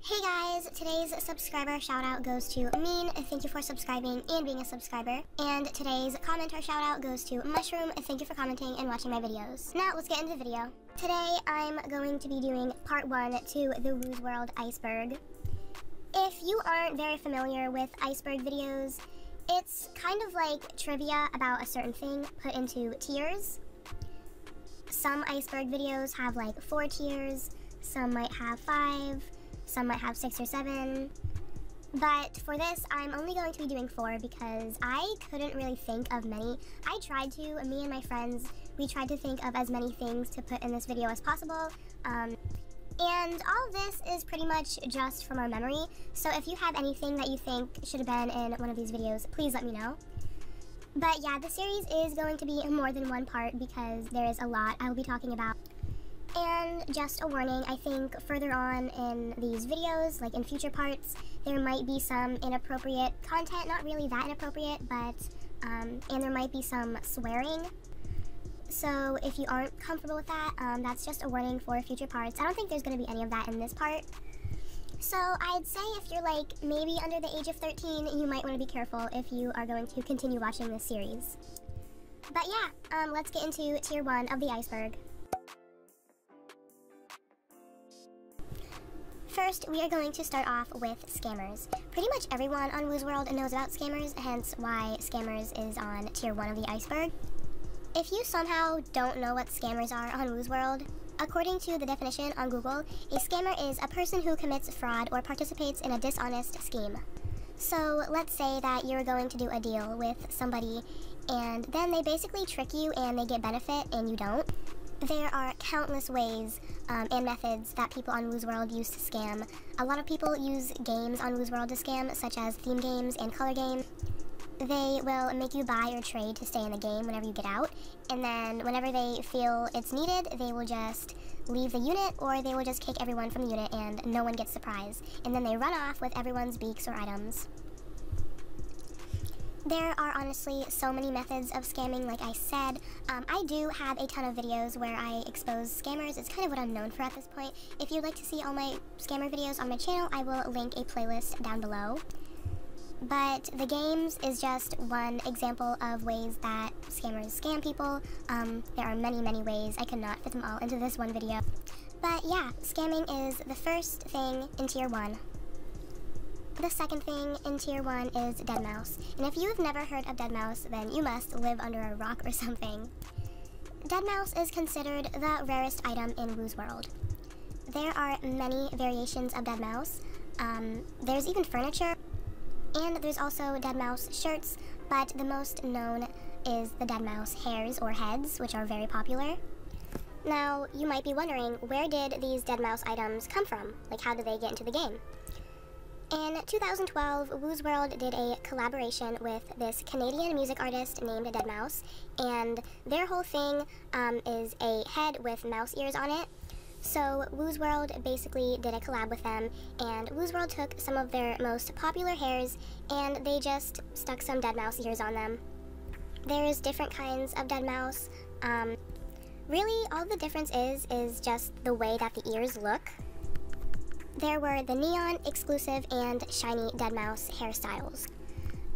Hey guys, today's subscriber shout out goes to Amin, thank you for subscribing and being a subscriber. And today's commenter shout out goes to Mushroom, thank you for commenting and watching my videos. Now let's get into the video. Today I'm going to be doing part 1 to the Woozworld iceberg. If you aren't very familiar with iceberg videos, it's kind of like trivia about a certain thing put into tiers. Some iceberg videos have like 4 tiers, some might have 5, some might have 6 or 7, but for this I'm only going to be doing 4 because I couldn't really think of many. I tried to, me and my friends, we tried to think of as many things to put in this video as possible, and all of this is pretty much just from our memory, so if you have anything that you think should have been in one of these videos, please let me know. But yeah, the series is going to be more than one part because there is a lot I will be talking about. And just a warning, I think further on in these videos, like in future parts, there might be some inappropriate content, not really that inappropriate, but, and there might be some swearing. So if you aren't comfortable with that, that's just a warning for future parts. I don't think there's going to be any of that in this part. So I'd say if you're like maybe under the age of 13, you might want to be careful if you are going to continue watching this series. But yeah, let's get into tier 1 of the iceberg. First, we are going to start off with scammers. Pretty much everyone on Woozworld knows about scammers, hence why scammers is on tier 1 of the iceberg. If you somehow don't know what scammers are on Woozworld, according to the definition on Google, a scammer is a person who commits fraud or participates in a dishonest scheme. So let's say that you're going to do a deal with somebody and then they basically trick you and they get benefit and you don't. There are countless ways and methods that people on Woozworld use to scam. A lot of people use games on Woozworld to scam, such as theme games and color games. They will make you buy or trade to stay in the game whenever you get out, and then whenever they feel it's needed, they will just leave the unit, or they will just kick everyone from the unit and no one gets the prize, and then they run off with everyone's beaks or items. There are honestly so many methods of scamming, like I said. I do have a ton of videos where I expose scammers. It's kind of what I'm known for at this point. If you'd like to see all my scammer videos on my channel, I will link a playlist down below. But the games is just one example of ways that scammers scam people. There are many, many ways. I cannot fit them all into this one video. But yeah, scamming is the first thing in tier 1. The second thing in tier 1 is deadmau5, and if you've never heard of deadmau5, then you must live under a rock or something. Deadmau5 is considered the rarest item in Woozworld. There are many variations of deadmau5. There's even furniture, and there's also deadmau5 shirts, but the most known is the deadmau5 hairs or heads, which are very popular. Now, you might be wondering, where did these deadmau5 items come from? Like, how did they get into the game? In 2012, Woozworld did a collaboration with this Canadian music artist named deadmau5, and their whole thing is a head with mouse ears on it. So Woozworld basically did a collab with them, and Woozworld took some of their most popular hairs and they just stuck some deadmau5 ears on them. There's different kinds of deadmau5. Really, all the difference is just the way that the ears look. There were the neon, exclusive, and shiny deadmau5 hairstyles.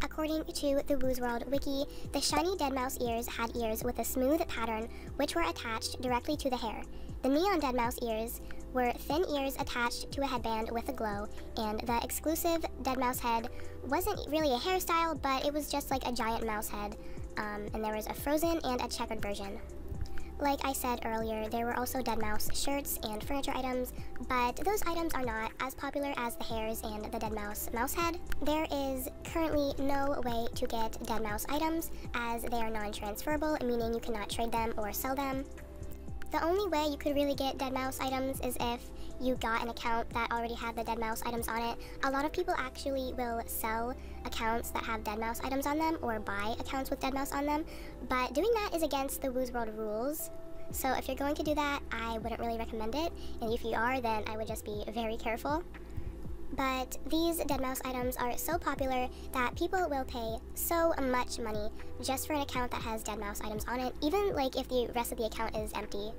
According to the Woozworld wiki, the shiny deadmau5 ears had ears with a smooth pattern which were attached directly to the hair. The neon deadmau5 ears were thin ears attached to a headband with a glow, and the exclusive deadmau5 head wasn't really a hairstyle, but it was just like a giant mouse head, and there was a frozen and a checkered version. Like I said earlier, there were also deadmau5 shirts and furniture items, but those items are not as popular as the hairs and the deadmau5 mouse head. There is currently no way to get deadmau5 items, as they are non-transferable, meaning you cannot trade them or sell them. The only way you could really get deadmau5 items is if you got an account that already had the deadmau5 items on it. A lot of people actually will sell accounts that have deadmau5 items on them or buy accounts with deadmau5 on them, but doing that is against the Woozworld rules. So if you're going to do that, I wouldn't really recommend it, and if you are, then I would just be very careful. But these dead mouse items are so popular that people will pay so much money just for an account that has dead mouse items on it, even like if the rest of the account is empty.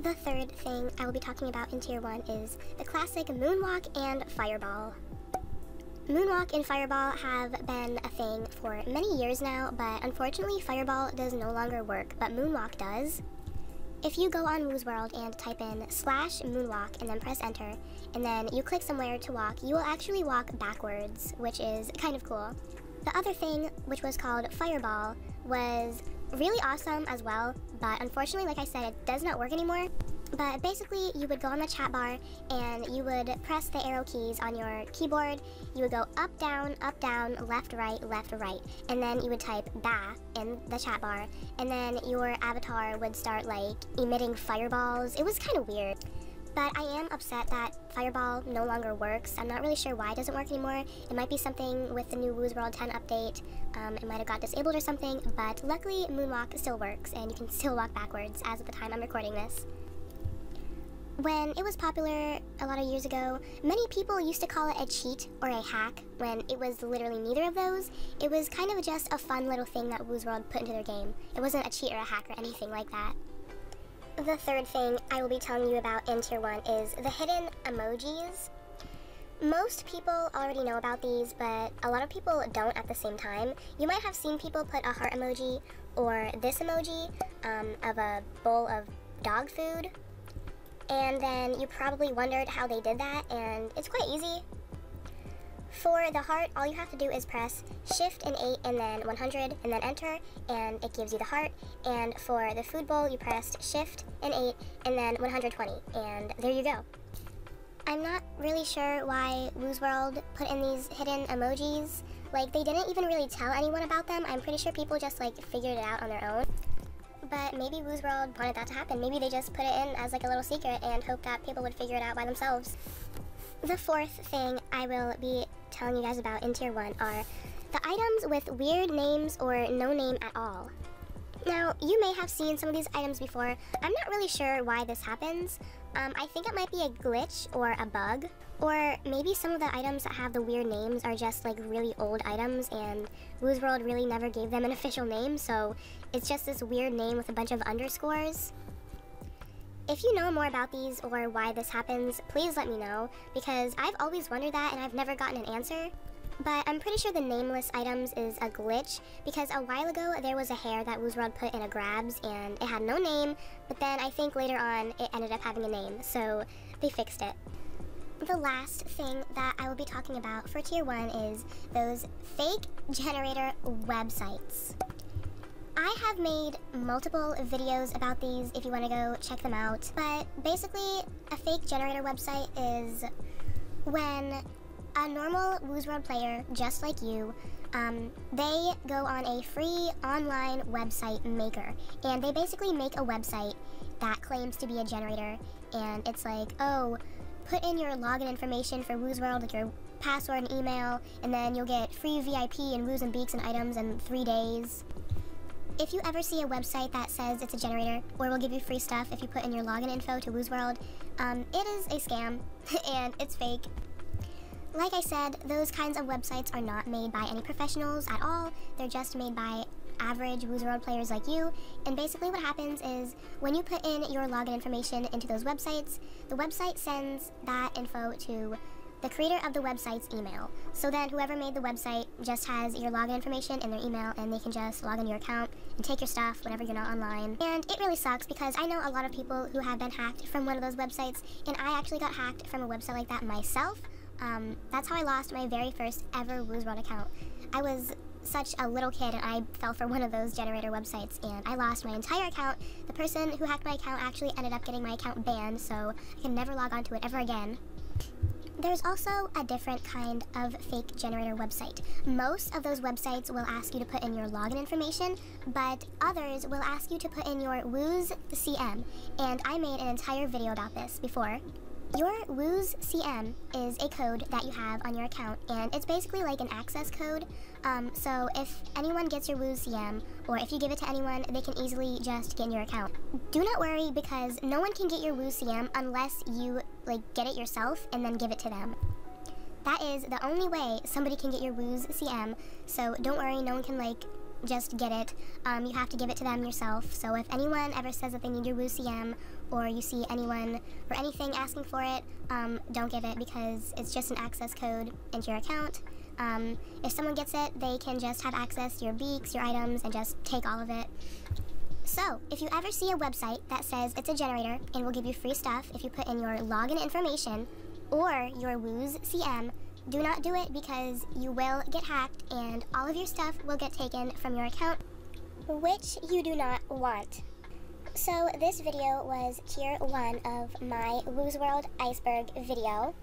The third thing I will be talking about in Tier 1 is the classic Moonwalk and Fireball. Moonwalk and Fireball have been a thing for many years now, but unfortunately Fireball does no longer work, but Moonwalk does. If you go on Woozworld and type in /moonwalk and then press enter, and then you click somewhere to walk, you will actually walk backwards, which is kind of cool. The other thing, which was called Fireball, was really awesome as well, but unfortunately, like I said, it does not work anymore. But basically, you would go on the chat bar and you would press the arrow keys on your keyboard. You would go up, down, left, right, and then you would type "ba" in the chat bar, and then your avatar would start like emitting fireballs. It was kind of weird. But I am upset that Fireball no longer works. I'm not really sure why it doesn't work anymore. It might be something with the new Woozworld 10 update. It might have got disabled or something, but luckily Moonwalk still works and you can still walk backwards as of the time I'm recording this. When it was popular a lot of years ago, many people used to call it a cheat or a hack when it was literally neither of those. It was kind of just a fun little thing that Woozworld put into their game. It wasn't a cheat or a hack or anything like that. The third thing I will be telling you about in Tier 1 is the hidden emojis. Most people already know about these, but a lot of people don't at the same time. You might have seen people put a heart emoji or this emoji of a bowl of dog food. And then you probably wondered how they did that, and it's quite easy. For the heart, all you have to do is press Shift and 8 and then 100 and then enter, and it gives you the heart. And for the food bowl, you pressed Shift and 8 and then 120, and there you go. I'm not really sure why Woozworld put in these hidden emojis. Like, they didn't even really tell anyone about them. I'm pretty sure people just like figured it out on their own. But maybe Woozworld wanted that to happen. Maybe they just put it in as like a little secret and hoped that people would figure it out by themselves. The fourth thing I will be telling you guys about in Tier 1 are the items with weird names or no name at all. Now, you may have seen some of these items before. I'm not really sure why this happens. I think it might be a glitch or a bug. Or maybe some of the items that have the weird names are just like really old items and Woozworld really never gave them an official name, so it's just this weird name with a bunch of underscores. If you know more about these or why this happens, please let me know, because I've always wondered that and I've never gotten an answer. But I'm pretty sure the nameless items is a glitch, because a while ago there was a hair that Woozworld put in a grabs and it had no name, but then I think later on it ended up having a name, so they fixed it. The last thing that I will be talking about for Tier 1 is those fake generator websites. I have made multiple videos about these if you want to go check them out, but basically a fake generator website is when a normal Woozworld player, just like you, they go on a free online website maker, and they basically make a website that claims to be a generator, and it's like, oh, put in your login information for Woozworld, like your password and email, and then you'll get free VIP and Woos and Beaks and items in 3 days. If you ever see a website that says it's a generator, or will give you free stuff if you put in your login info to Woozworld, it is a scam, and it's fake. Like I said, those kinds of websites are not made by any professionals at all. They're just made by average Woozworld players like you, and basically what happens is when you put in your login information into those websites, the website sends that info to the creator of the website's email. So then whoever made the website just has your login information in their email, and they can just log into your account and take your stuff whenever you're not online. And it really sucks because I know a lot of people who have been hacked from one of those websites, and I actually got hacked from a website like that myself. That's how I lost my very first ever Woozworld account. I was such a little kid and I fell for one of those generator websites and I lost my entire account. The person who hacked my account actually ended up getting my account banned, so I can never log onto it ever again. There's also a different kind of fake generator website. Most of those websites will ask you to put in your login information, but others will ask you to put in your Woos CM, and I made an entire video about this before. Your WoozCM is a code that you have on your account, and it's basically like an access code. So if anyone gets your WoozCM, or if you give it to anyone, they can easily just get in your account. Do not worry, because no one can get your WoozCM unless you get it yourself and then give it to them. That is the only way somebody can get your WoozCM, so don't worry, no one can just get it. You have to give it to them yourself. So if anyone ever says that they need your WoozCM, or you see anyone or anything asking for it, don't give it, because it's just an access code into your account. If someone gets it, they can just have access to your beaks, your items, and just take all of it. So if you ever see a website that says it's a generator and will give you free stuff if you put in your login information or your WoozCM, do not do it, because you will get hacked and all of your stuff will get taken from your account, which you do not want. So this video was tier 1 of my Woozworld iceberg video.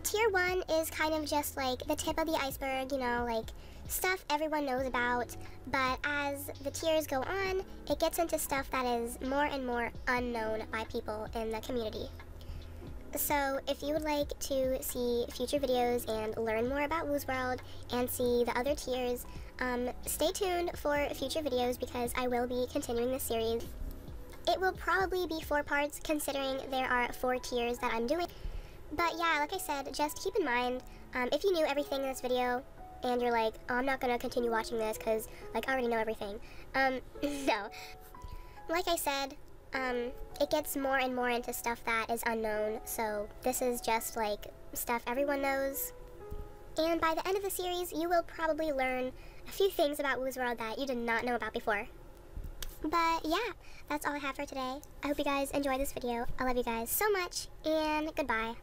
Tier 1 is kind of just the tip of the iceberg, you know, stuff everyone knows about, but as the tiers go on, it gets into stuff that is more and more unknown by people in the community. So if you would like to see future videos and learn more about Woozworld and see the other tiers, stay tuned for future videos, because I will be continuing this series. It will probably be 4 parts, considering there are 4 tiers that I'm doing. But yeah, like I said, just keep in mind, if you knew everything in this video and you're like, oh, I'm not going to continue watching this because I already know everything. No. Like I said, it gets more and more into stuff that is unknown, so this is just stuff everyone knows. And by the end of the series, you will probably learn a few things about Woozworld that you did not know about before. But yeah, that's all I have for today. I hope you guys enjoyed this video. I love you guys so much, and goodbye.